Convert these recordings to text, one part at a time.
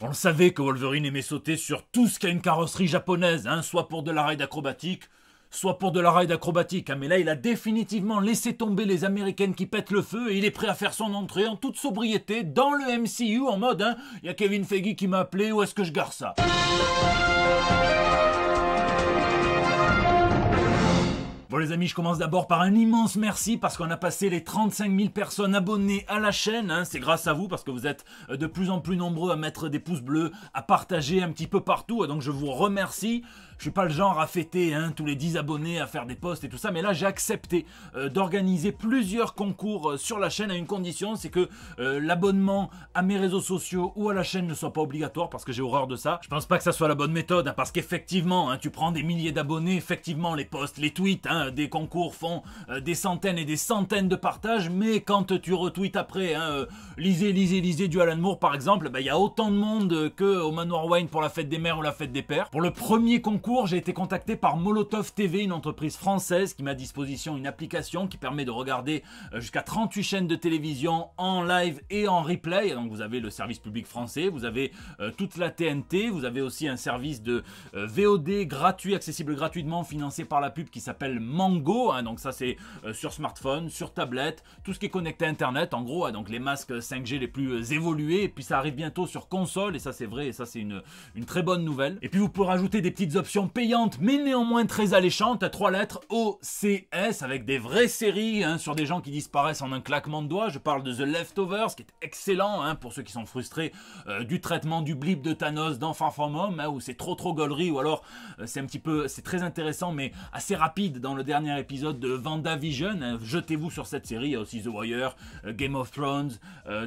On le savait que Wolverine aimait sauter sur tout ce qui a une carrosserie japonaise, hein, soit pour de la ride acrobatique, soit pour de la ride acrobatique. Hein, mais là, il a définitivement laissé tomber les Américaines qui pètent le feu et il est prêt à faire son entrée en toute sobriété dans le MCU en mode, hein, y a Kevin Feige qui m'a appelé, où est-ce que je gare ça? Bon les amis, je commence d'abord par un immense merci parce qu'on a passé les 35 000 personnes abonnées à la chaîne. Hein. C'est grâce à vous parce que vous êtes de plus en plus nombreux à mettre des pouces bleus, à partager un petit peu partout. Donc je vous remercie. Je suis pas le genre à fêter tous les 10 abonnés, à faire des posts et tout ça. Mais là, j'ai accepté d'organiser plusieurs concours sur la chaîne à une condition. C'est que l'abonnement à mes réseaux sociaux ou à la chaîne ne soit pas obligatoire parce que j'ai horreur de ça. Je pense pas que ça soit la bonne méthode parce qu'effectivement, tu prends des milliers d'abonnés. Effectivement, les posts, les tweets, des concours font des centaines et des centaines de partages. Mais quand tu retweets après, lisez du Alan Moore par exemple, il y a autant de monde qu'au Manoir Wayne pour la fête des mères ou la fête des pères. Pour le premier concours, j'ai été contacté par Molotov TV, une entreprise française qui met à disposition une application qui permet de regarder jusqu'à 38 chaînes de télévision en live et en replay. Donc vous avez le service public français, vous avez toute la TNT, vous avez aussi un service de VOD gratuit, accessible gratuitement, financé par la pub qui s'appelle Mango. Donc ça c'est sur smartphone, sur tablette, tout ce qui est connecté à internet en gros. Donc les masques 5G les plus évolués, et puis ça arrive bientôt sur console, et ça c'est vrai, et ça c'est une très bonne nouvelle. Et puis vous pouvez rajouter des petites options payantes mais néanmoins très alléchantes à 3 lettres OCS avec des vraies séries sur des gens qui disparaissent en un claquement de doigts. Je parle de The Leftovers qui est excellent pour ceux qui sont frustrés du traitement du blip de Thanos dans Far From Home où c'est trop gaulerie, ou alors c'est très intéressant mais assez rapide dans le dernier épisode de WandaVision. Jetez-vous sur cette série. Il y a aussi The Wire, Game of Thrones,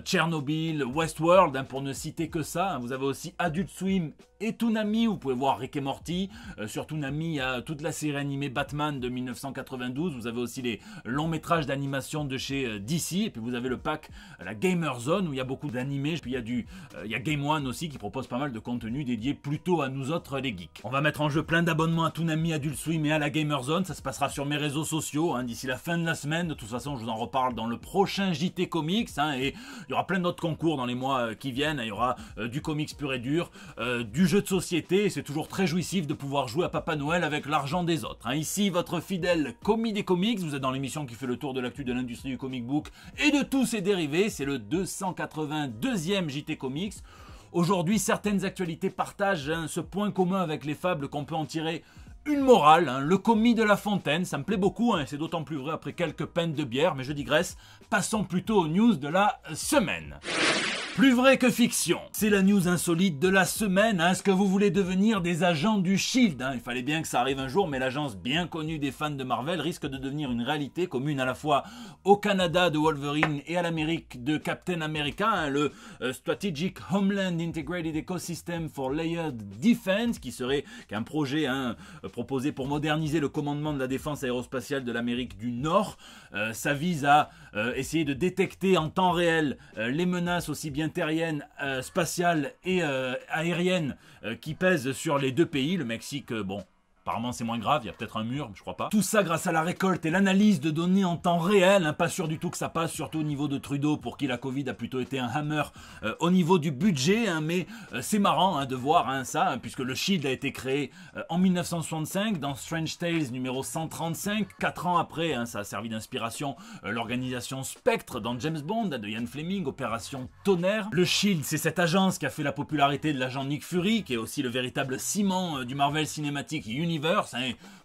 Chernobyl, Westworld pour ne citer que ça. Vous avez aussi Adult Swim et Toonami, vous pouvez voir Rick et Morty. Sur Toonami, il y a toute la série animée Batman de 1992. Vous avez aussi les longs métrages d'animation de chez DC. Et puis vous avez le pack, la Gamer Zone, où il y a beaucoup d'animés. Puis il y a Game One aussi qui propose pas mal de contenu dédié plutôt à nous autres les geeks. On va mettre en jeu plein d'abonnements à Toonami, Adult Swim et à la Gamer Zone. Ça se passera sur mes réseaux sociaux d'ici la fin de la semaine. De toute façon, je vous en reparle dans le prochain JT Comics. Et il y aura plein d'autres concours dans les mois qui viennent. Il y aura du comics pur et dur, du jeu de société. C'est toujours très jouissif de pouvoir jouer à Papa Noël avec l'argent des autres. Ici, votre fidèle commis des comics. Vous êtes dans l'émission qui fait le tour de l'actu de l'industrie du comic book et de tous ses dérivés. C'est le 282e JT Comics. Aujourd'hui, certaines actualités partagent ce point commun avec les fables qu'on peut en tirer une morale, le commis de La Fontaine. Ça me plaît beaucoup, et c'est d'autant plus vrai après quelques pintes de bière, mais je digresse. Passons plutôt aux news de la semaine. Plus vrai que fiction, c'est la news insolite de la semaine. Est-ce que vous voulez devenir des agents du Shield? Il fallait bien que ça arrive un jour, mais l'agence bien connue des fans de Marvel risque de devenir une réalité commune à la fois au Canada de Wolverine et à l'Amérique de Captain America. Le Strategic Homeland Integrated Ecosystem for Layered Defense, qui est un projet proposé pour moderniser le commandement de la défense aérospatiale de l'Amérique du Nord. Ça vise à essayer de détecter en temps réel les menaces aussi bien terriennes, spatiales et aériennes qui pèsent sur les deux pays. Le Mexique, apparemment c'est moins grave, il y a peut-être un mur, mais je crois pas. Tout ça grâce à la récolte et l'analyse de données en temps réel. Pas sûr du tout que ça passe, surtout au niveau de Trudeau, pour qui la Covid a plutôt été un hammer au niveau du budget. Mais c'est marrant de voir ça, puisque le Shield a été créé en 1965 dans Strange Tales numéro 135. 4 ans après, ça a servi d'inspiration l'organisation Spectre dans James Bond de Ian Fleming, Opération Tonnerre. Le Shield, c'est cette agence qui a fait la popularité de l'agent Nick Fury, qui est aussi le véritable ciment du Marvel Cinematic Universe.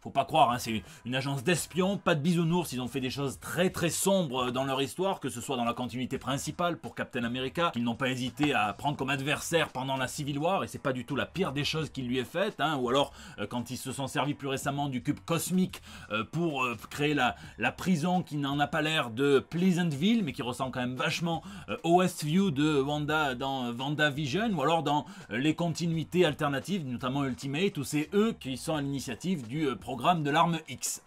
Faut pas croire, c'est une agence d'espions, pas de bisounours. Ils ont fait des choses très sombres dans leur histoire, que ce soit dans la continuité principale pour Captain America, qu'ils n'ont pas hésité à prendre comme adversaire pendant la Civil War, et c'est pas du tout la pire des choses qui lui est faite, ou alors quand ils se sont servis plus récemment du cube cosmique pour créer la prison qui n'en a pas l'air de Pleasantville, mais qui ressemble quand même vachement au Westview de Wanda dans WandaVision, ou alors dans les continuités alternatives, notamment Ultimate, où c'est eux qui sont à l'initiative du programme de l'arme X.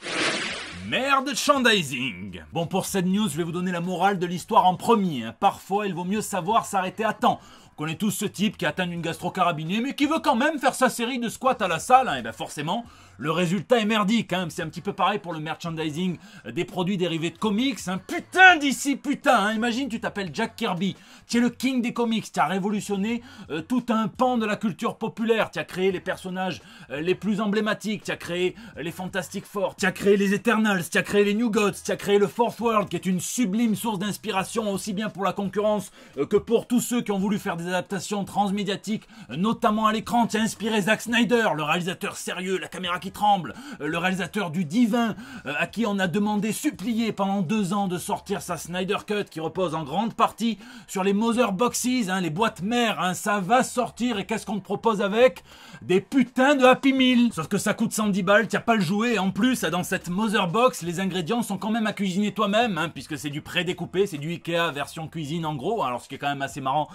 Merchandising. Bon, pour cette news, je vais vous donner la morale de l'histoire en premier. Parfois, il vaut mieux savoir s'arrêter à temps. On connaît tous ce type qui atteint une gastro-carabinée, mais qui veut quand même faire sa série de squats à la salle. Et bien forcément, le résultat est merdique. Hein. C'est un petit peu pareil pour le merchandising des produits dérivés de comics. Hein. Putain d'ici, putain. Hein. Imagine, tu t'appelles Jack Kirby. Tu es le king des comics. Tu as révolutionné tout un pan de la culture populaire. Tu as créé les personnages les plus emblématiques. Tu as créé les Fantastic Four. Tu as créé les Eternals. Tu as créé les New Gods. Tu as créé le Fourth World, qui est une sublime source d'inspiration aussi bien pour la concurrence que pour tous ceux qui ont voulu faire des adaptations transmédiatiques, notamment à l'écran. Tu as inspiré Zack Snyder, le réalisateur sérieux, la caméra qui tremble, le réalisateur du divin, à qui on a demandé, supplié pendant 2 ans de sortir sa Snyder Cut, qui repose en grande partie sur les Mother Boxes, hein, les boîtes mères. Hein, ça va sortir, et qu'est-ce qu'on te propose avec? Des putains de Happy Meal. Sauf que ça coûte 110 balles, t'as pas le jouet, et en plus, dans cette Mother Box, les ingrédients sont quand même à cuisiner toi-même, hein, puisque c'est du pré-découpé, c'est du Ikea version cuisine en gros. Alors ce qui est quand même assez marrant,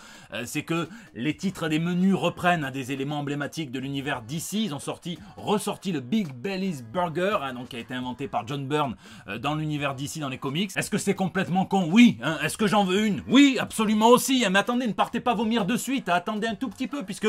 c'est que les titres des menus reprennent des éléments emblématiques de l'univers DC. Ils ont ressorti le Big Belly's Burger, hein, donc qui a été inventé par John Byrne dans l'univers DC, dans les comics. Est-ce que c'est complètement con? Oui. Hein. Est-ce que j'en veux une? Oui, absolument aussi. Hein. Mais attendez, ne partez pas vomir de suite. Hein. Attendez un tout petit peu, puisque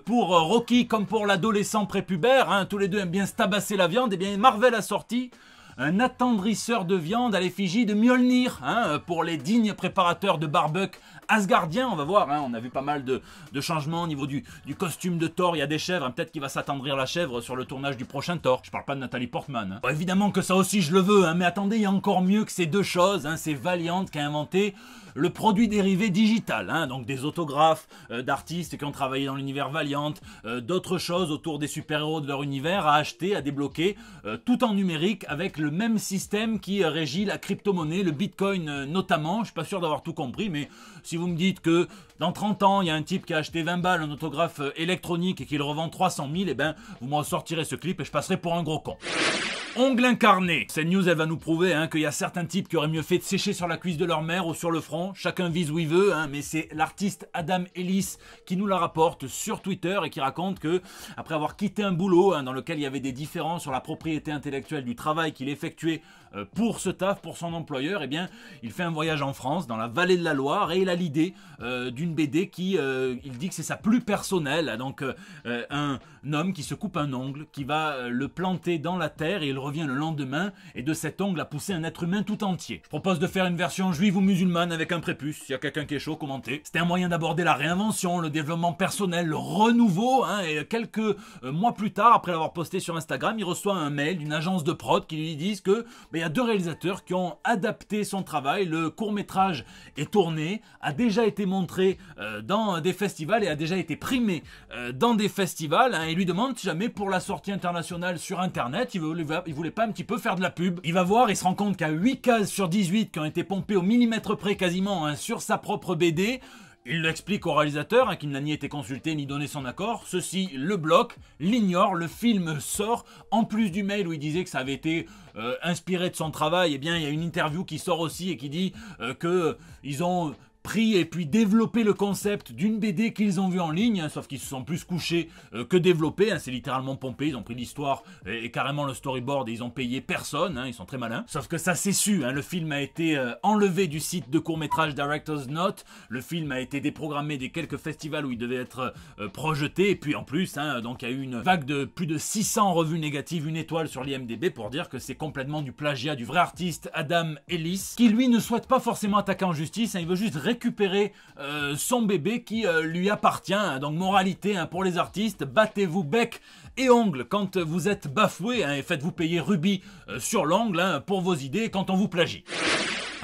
pour Rocky comme pour l'adolescent prépubère, hein, tous les deux aiment bien se tabasser la viande, et bien Marvel a sorti un attendrisseur de viande à l'effigie de Mjolnir, hein, pour les dignes préparateurs de barbecue asgardiens. On va voir, hein, on a vu pas mal de changements au niveau du costume de Thor. Il y a des chèvres, hein, peut-être qu'il va s'attendrir la chèvre sur le tournage du prochain Thor. Je parle pas de Nathalie Portman. Hein. Bon, évidemment que ça aussi je le veux, hein, mais attendez, il y a encore mieux que ces deux choses. Hein, c'est Valiant qui a inventé le produit dérivé digital, hein, donc des autographes d'artistes qui ont travaillé dans l'univers Valiant, d'autres choses autour des super-héros de leur univers à acheter, à débloquer, tout en numérique, avec le même système qui régit la crypto-monnaie, le Bitcoin notamment. Je suis pas sûr d'avoir tout compris, mais si vous me dites que dans 30 ans, il y a un type qui a acheté 20 balles un autographe électronique et qui le revend 300 000, eh ben, vous m'en sortirez ce clip et je passerai pour un gros con. Ongle incarné. Cette news, elle va nous prouver, hein, qu'il y a certains types qui auraient mieux fait de sécher sur la cuisse de leur mère ou sur le front. Chacun vise où il veut, hein, mais c'est l'artiste Adam Ellis qui nous la rapporte sur Twitter et qui raconte que, après avoir quitté un boulot, hein, dans lequel il y avait des différends sur la propriété intellectuelle du travail qu'il effectuait pour ce taf, pour son employeur, eh bien, il fait un voyage en France, dans la vallée de la Loire, et il a l'idée d'une BD qui, il dit que c'est sa plus personnelle. Donc, un homme qui se coupe un ongle, qui va le planter dans la terre, et il revient le lendemain, et de cet ongle a poussé un être humain tout entier. Je propose de faire une version juive ou musulmane avec un prépuce. S'il y a quelqu'un qui est chaud, commentez. C'était un moyen d'aborder la réinvention, le développement personnel, le renouveau, hein, et quelques mois plus tard, après l'avoir posté sur Instagram, il reçoit un mail d'une agence de prod qui lui disent que il y a 2 réalisateurs qui ont adapté son travail. Le court-métrage est tourné, a déjà été montré dans des festivals et a déjà été primé dans des festivals, hein, et lui demande si jamais pour la sortie internationale sur internet, il voulait pas un petit peu faire de la pub. Il va voir, il se rend compte qu'à 8 cases sur 18 qui ont été pompées au millimètre près quasiment, hein, sur sa propre BD. Il l'explique au réalisateur, hein, qui n'a ni été consulté ni donné son accord. Ceci le bloque, l'ignore, le film sort. En plus du mail où il disait que ça avait été inspiré de son travail, eh bien il y a une interview qui sort aussi et qui dit qu'ils ont pris et puis développé le concept d'une BD qu'ils ont vue en ligne, hein, sauf qu'ils se sont plus couchés que développés, hein, c'est littéralement pompé. Ils ont pris l'histoire et carrément le storyboard et ils ont payé personne, hein, ils sont très malins. Sauf que ça s'est su, hein, le film a été enlevé du site de court-métrage Director's Note, le film a été déprogrammé des quelques festivals où il devait être projeté, et puis en plus, hein, donc il y a eu une vague de plus de 600 revues négatives, 1 étoile sur l'IMDb, pour dire que c'est complètement du plagiat du vrai artiste Adam Ellis, qui lui ne souhaite pas forcément attaquer en justice, hein, il veut juste récupérer son bébé qui lui appartient. Donc moralité, hein, pour les artistes, battez-vous bec et ongles quand vous êtes bafoué, hein, et faites-vous payer rubis sur l'ongle, hein, pour vos idées quand on vous plagie.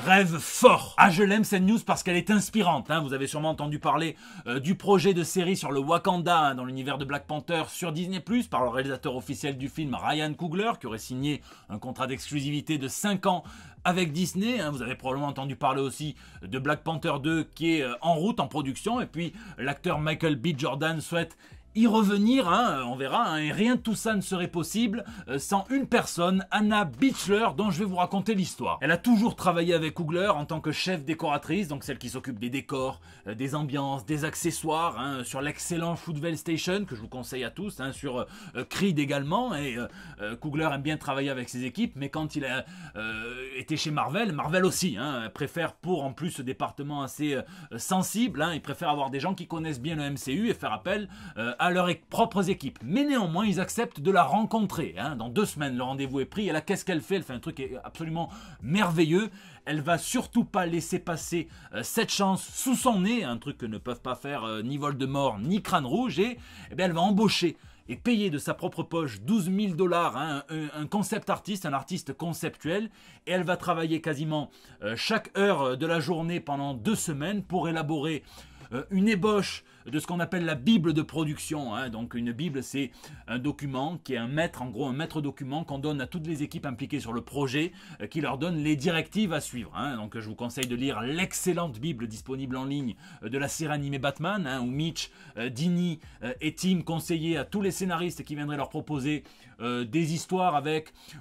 Rêve fort. Ah, je l'aime cette news parce qu'elle est inspirante, hein. Vous avez sûrement entendu parler du projet de série sur le Wakanda, hein, dans l'univers de Black Panther sur Disney+, par le réalisateur officiel du film, Ryan Coogler, qui aurait signé un contrat d'exclusivité de 5 ans avec Disney, hein. Vous avez probablement entendu parler aussi de Black Panther 2 qui est en route, en production, et puis l'acteur Michael B. Jordan souhaite y revenir, hein, on verra, hein, et rien de tout ça ne serait possible sans une personne, Anna Beachler, dont je vais vous raconter l'histoire. Elle a toujours travaillé avec Coogler en tant que chef décoratrice, donc celle qui s'occupe des décors, des ambiances, des accessoires, hein, sur l'excellent Fruitvale Station, que je vous conseille à tous, hein, sur Creed également, et Coogler aime bien travailler avec ses équipes, mais quand il a été chez Marvel, Marvel aussi, hein, préfère, pour en plus ce département assez sensible, hein, il préfère avoir des gens qui connaissent bien le MCU et faire appel à leurs propres équipes. Mais néanmoins, ils acceptent de la rencontrer. Dans 2 semaines, le rendez-vous est pris. Et là, qu'est-ce qu'elle fait? Elle fait un truc absolument merveilleux. Elle va surtout pas laisser passer cette chance sous son nez, un truc que ne peuvent pas faire ni Voldemort ni Crâne Rouge. Et elle va embaucher et payer de sa propre poche 12 000 $, un concept artiste, un artiste conceptuel, et elle va travailler quasiment chaque heure de la journée pendant 2 semaines pour élaborer une ébauche de ce qu'on appelle la Bible de production. Donc une Bible, c'est un document qui est un maître, en gros un maître document qu'on donne à toutes les équipes impliquées sur le projet, qui leur donne les directives à suivre. Donc je vous conseille de lire l'excellente Bible disponible en ligne de la série animée Batman, où Mitch, Dini et Tim conseillaient à tous les scénaristes qui viendraient leur proposer des histoires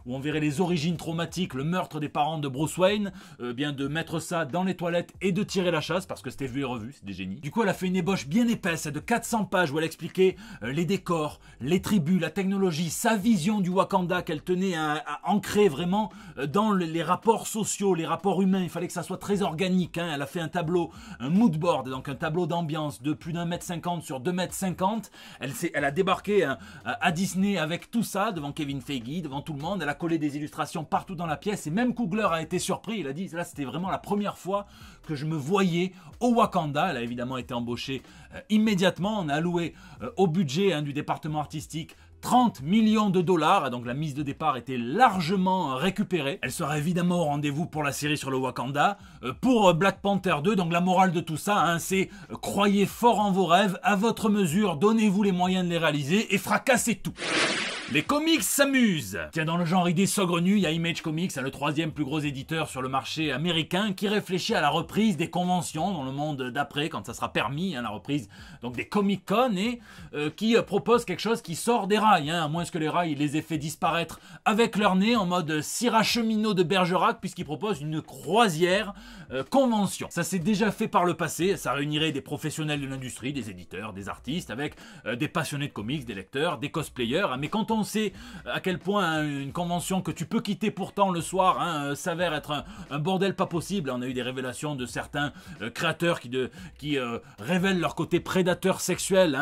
où on verrait les origines traumatiques, le meurtre des parents de Bruce Wayne, bien de mettre ça dans les toilettes et de tirer la chasse, parce que c'était vu et revu, c'est des génies. Du coup, elle a fait une ébauche bien épaisse de 400 pages où elle expliquait les décors, les tribus, la technologie, sa vision du Wakanda qu'elle tenait à ancrer vraiment dans les rapports sociaux, les rapports humains. Il fallait que ça soit très organique. Elle a fait un tableau, un mood board, donc un tableau d'ambiance de plus d'1,50 m sur 2,50 m. Elle a débarqué à Disney avec tout ça devant Kevin Feige, devant tout le monde. Elle a collé des illustrations partout dans la pièce et même Coogler a été surpris. Il a dit là c'était vraiment la première fois que je me voyais au Wakanda. Elle a évidemment été embauchée immédiatement. On a alloué au budget du département artistique 30 millions de $, donc la mise de départ était largement récupérée. Elle sera évidemment au rendez-vous pour la série sur le Wakanda. Pour Black Panther 2, donc la morale de tout ça, c'est croyez fort en vos rêves, à votre mesure, donnez-vous les moyens de les réaliser et fracassez tout. Les comics s'amusent. Tiens, dans le genre idée saugrenue, il y a Image Comics, le 3e plus gros éditeur sur le marché américain, qui réfléchit à la reprise des conventions dans le monde d'après, quand ça sera permis, la reprise donc des Comic Con, et qui propose quelque chose qui sort des rails, à moins que les rails les aient fait disparaître avec leur nez en mode Syrah Cheminot de Bergerac, puisqu'il propose une croisière convention. Ça s'est déjà fait par le passé, ça réunirait des professionnels de l'industrie, des éditeurs, des artistes, avec des passionnés de comics, des lecteurs, des cosplayers, mais quand on sait à quel point une convention que tu peux quitter pourtant le soir s'avère être un bordel pas possible. On a eu des révélations de certains créateurs qui révèlent leur côté prédateur sexuel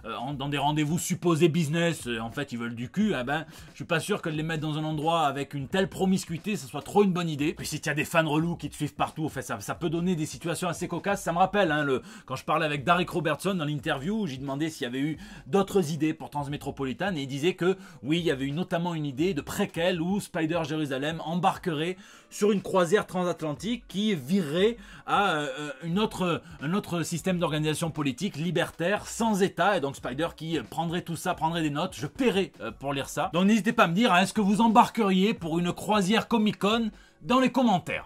dans des rendez-vous supposés business. En fait, ils veulent du cul. Je suis pas sûr que de les mettre dans un endroit avec une telle promiscuité, ça soit trop une bonne idée. Puis si tu as des fans relous qui te suivent partout, en fait, ça peut donner des situations assez cocasses. Ça me rappelle quand je parlais avec Derek Robertson dans l'interview, j'ai demandé s'il y avait eu d'autres idées pour Transmétropolitan et il disait que oui, il y avait notamment une idée de préquel où Spider Jérusalem embarquerait sur une croisière transatlantique qui virerait à un autre système d'organisation politique libertaire sans État, et donc Spider qui prendrait tout ça, prendrait des notes. Je paierais pour lire ça. Donc n'hésitez pas à me dire, est-ce que vous embarqueriez pour une croisière Comic-Con dans les commentaires.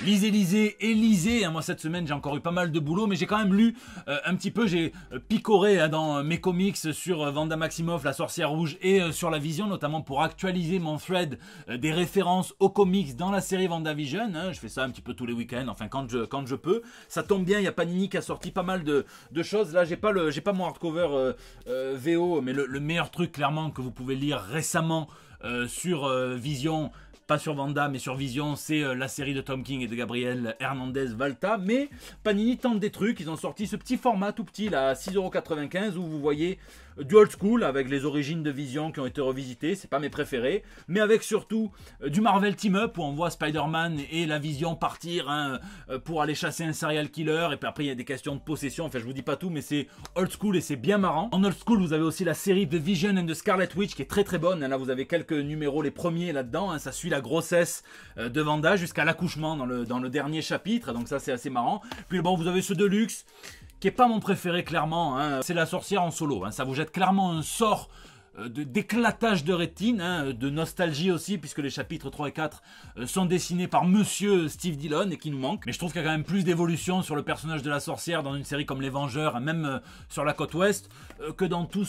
Lisez. Moi cette semaine j'ai encore eu pas mal de boulot, mais j'ai quand même lu un petit peu, j'ai picoré dans mes comics sur Wanda Maximoff, la sorcière rouge, et sur la Vision, notamment pour actualiser mon thread des références aux comics dans la série WandaVision. Je fais ça un petit peu tous les week-ends, enfin quand je peux. Ça tombe bien, il y a Panini qui a sorti pas mal de choses. Là j'ai pas mon hardcover VO, mais le meilleur truc clairement que vous pouvez lire récemment sur Vision, pas sur Vanda mais sur Vision, c'est la série de Tom King et de Gabriel Hernandez Valta. Mais Panini tente des trucs, ils ont sorti ce petit format tout petit là, à 6,95 € où vous voyez du old school avec les origines de Vision qui ont été revisitées, c'est pas mes préférés, mais avec surtout du Marvel Team Up où on voit Spider-Man et la Vision partir pour aller chasser un serial killer, et puis après il y a des questions de possession. Enfin je vous dis pas tout, mais c'est old school et c'est bien marrant. En old school vous avez aussi la série The Vision and the Scarlet Witch qui est très très bonne. Là vous avez quelques numéros, les premiers là-dedans, ça suit la grossesse de Wanda jusqu'à l'accouchement dans le dernier chapitre, donc ça c'est assez marrant. Puis bon, vous avez ce Deluxe qui est pas mon préféré clairement, c'est la sorcière en solo, ça vous jette clairement un sort d'éclatage de rétine, de nostalgie aussi, puisque les chapitres 3 et 4 sont dessinés par monsieur Steve Dillon et qui nous manquent. Mais je trouve qu'il y a quand même plus d'évolution sur le personnage de la sorcière dans une série comme Les Vengeurs, même sur la côte ouest, que dans toute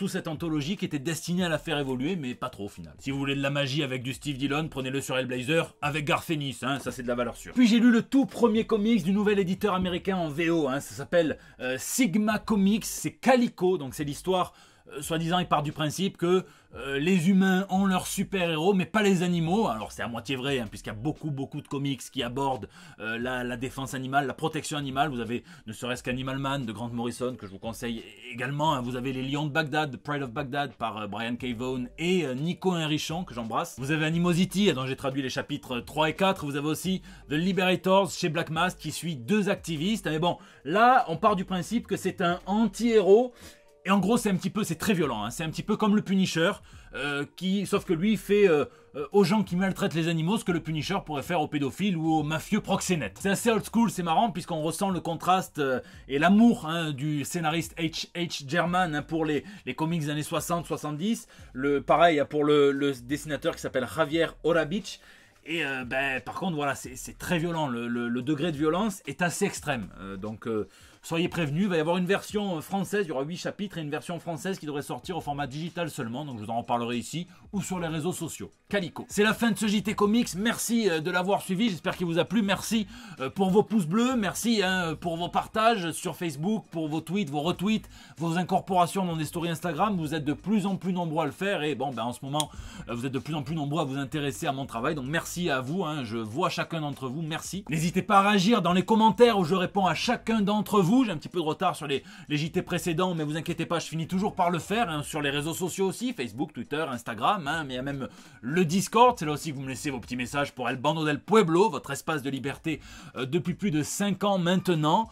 cette anthologie qui était destinée à la faire évoluer, mais pas trop au final. Si vous voulez de la magie avec du Steve Dillon, prenez-le sur Hellblazer avec Garth Ennis, ça c'est de la valeur sûre. Puis j'ai lu le tout premier comics du nouvel éditeur américain en VO, ça s'appelle Sigma Comics, c'est Calico, donc c'est l'histoire soi-disant, il part du principe que les humains ont leurs super-héros, mais pas les animaux. Alors c'est à moitié vrai, hein, puisqu'il y a beaucoup de comics qui abordent la défense animale, la protection animale. Vous avez ne serait-ce qu'Animal Man de Grant Morrison, que je vous conseille également. Hein. Vous avez Les Lions de Bagdad, The Pride of Bagdad, par Brian K. Vaughan et Nico Henrichon, que j'embrasse. Vous avez Animosity, dont j'ai traduit les chapitres 3 et 4. Vous avez aussi The Liberators chez Black Mask, qui suit 2 activistes. Mais bon, là, on part du principe que c'est un anti-héros. Et en gros, c'est très violent. Hein. C'est un petit peu comme le Punisher, sauf que lui, il fait aux gens qui maltraitent les animaux ce que le Punisher pourrait faire aux pédophiles ou aux mafieux proxénètes. C'est assez old school, c'est marrant, puisqu'on ressent le contraste et l'amour du scénariste H.H. German pour les comics des années 60-70. Pareil pour le dessinateur qui s'appelle Javier Orabich. Et par contre, voilà, c'est très violent. Le degré de violence est assez extrême. Donc, soyez prévenus. Il va y avoir une version française. Il y aura 8 chapitres et une version française qui devrait sortir au format digital seulement. Donc, je vous en reparlerai ici ou sur les réseaux sociaux. Calico. C'est la fin de ce JT Comics. Merci de l'avoir suivi. J'espère qu'il vous a plu. Merci pour vos pouces bleus. Merci pour vos partages sur Facebook, pour vos tweets, vos retweets, vos incorporations dans des stories Instagram. Vous êtes de plus en plus nombreux à le faire. Et bon, en ce moment, vous êtes de plus en plus nombreux à vous intéresser à mon travail. Donc, merci à vous, je vois chacun d'entre vous, merci. N'hésitez pas à réagir dans les commentaires où je réponds à chacun d'entre vous. J'ai un petit peu de retard sur les JT précédents, mais vous inquiétez pas, je finis toujours par le faire, sur les réseaux sociaux aussi, Facebook, Twitter, Instagram, mais il y a même le Discord, c'est là aussi que vous me laissez vos petits messages pour El Bando del Pueblo, votre espace de liberté depuis plus de 5 ans maintenant.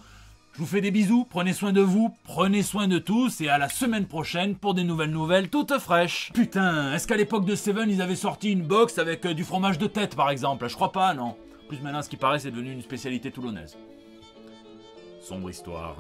Je vous fais des bisous, prenez soin de vous, prenez soin de tous, et à la semaine prochaine pour des nouvelles toutes fraîches. Putain, est-ce qu'à l'époque de Seven, ils avaient sorti une box avec du fromage de tête par exemple? Je crois pas, non. En plus maintenant, ce qui paraît, c'est devenu une spécialité toulonnaise. Sombre histoire.